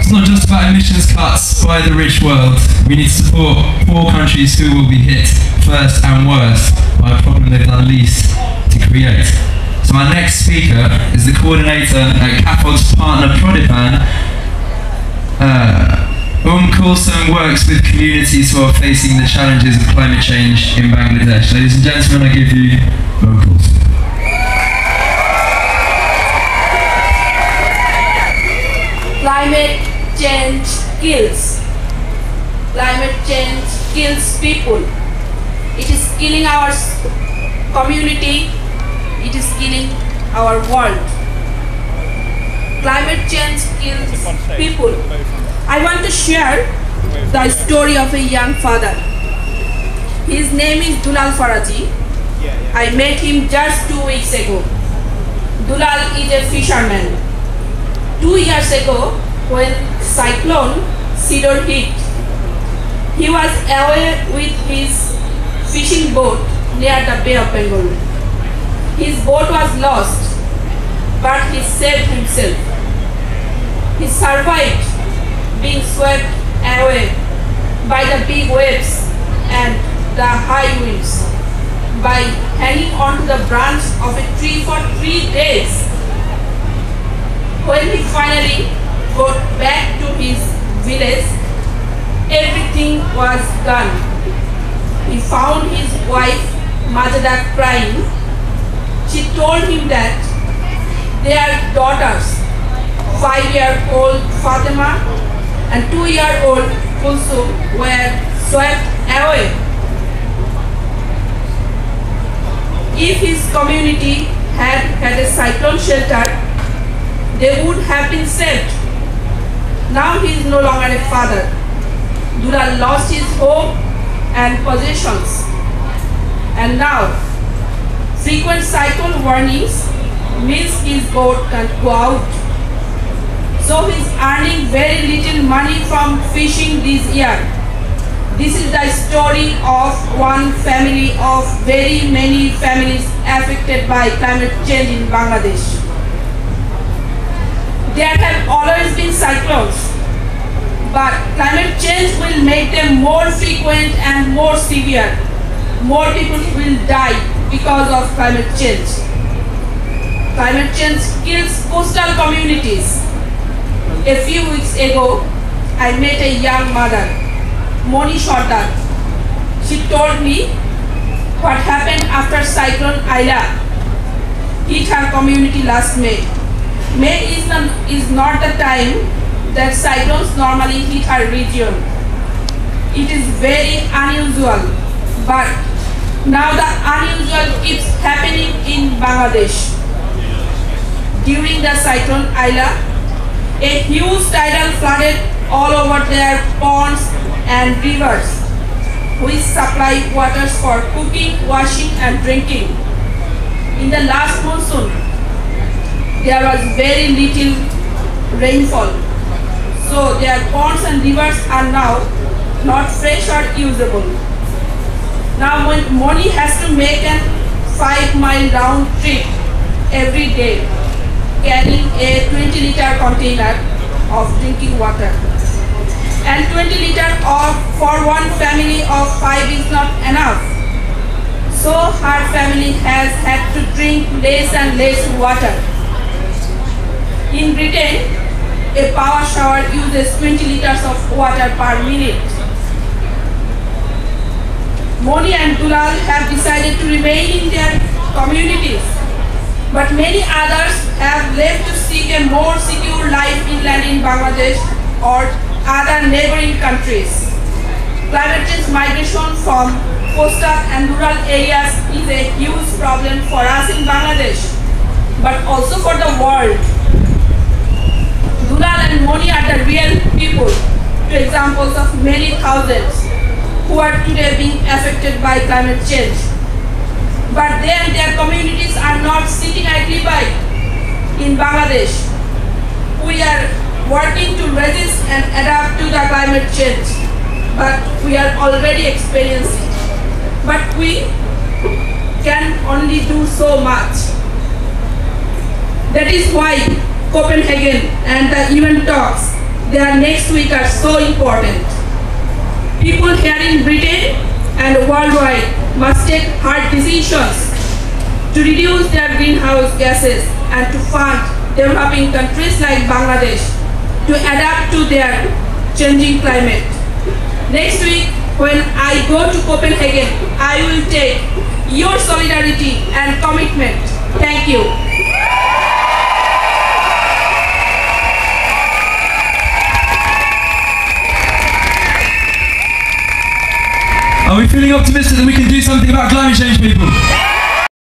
It's not just about emissions cuts by the rich world. We need to support poor countries who will be hit first and worst by a problem they've done least to create. So our next speaker is the coordinator at CAFOD's partner Prodipan. Umme Kulsum works with communities who are facing the challenges of climate change in Bangladesh. Ladies and gentlemen, I give you Umme Kulsum. Climate change kills. Climate change kills people. It is killing our community. It is killing our world. Climate change kills people. I want to share the story of a young father. His name is Dulal Faraji. I met him just 2 weeks ago. Dulal is a fisherman. 2 years ago, when cyclone Sidor hit, he was away with his fishing boat near the Bay of Bengal. His boat was lost, but he saved himself. He survived being swept away by the big waves and the high winds by hanging onto the branch of a tree for 3 days. When he finally got back to his village, everything was gone. He found his wife Majada crying. She told him that their daughters, 5-year-old Fatima and 2-year-old Kulsum, were swept away. If his community had a cyclone shelter, they would have been saved. Now he is no longer a father. Dulal lost his home and possessions. And now, frequent cyclone warnings means his boat can't go out. So he is earning very little money from fishing this year. This is the story of one family of very many families affected by climate change in Bangladesh. There have always been cyclones, but climate change will make them more frequent and more severe. More people will die because of climate change. Climate change kills coastal communities. A few weeks ago, I met a young mother, Moni Sardar. She told me what happened after Cyclone Aila hit her community last May. May is not the time that cyclones normally hit our region. It is very unusual, but now the unusual keeps happening in Bangladesh. During the Cyclone Aila, a huge tidal flooded all over their ponds and rivers, which supply waters for cooking, washing and drinking. In the last monsoon, there was very little rainfall, so their ponds and rivers are now not fresh or usable. Now when Moni has to make a 5-mile round trip every day, carrying a 20-liter container of drinking water. And 20 liters for one family of 5 is not enough. So her family has had to drink less and less water. In Britain, a power shower uses 20 liters of water per minute. Moni and Dulal have decided to remain in their communities, but many others have left to seek a more secure life inland in Bangladesh or other neighboring countries. Climate change migration from coastal and rural areas is a huge problem for us in Bangladesh, but also for the world. Dulal and Moni are the real people, two examples of many thousands who are today being affected by climate change. But they and their communities are not sitting idly by. In Bangladesh, we are working to resist and adapt to the climate change, but we are already experiencing. But we can only do so much. That is why Copenhagen and the UN talks their next week are so important. People here in Britain and worldwide must take hard decisions to reduce their greenhouse gases and to fund developing countries like Bangladesh to adapt to their changing climate. Next week, when I go to Copenhagen, I will take your solidarity and commitment. Thank you. Are we feeling optimistic that we can do something about climate change, people?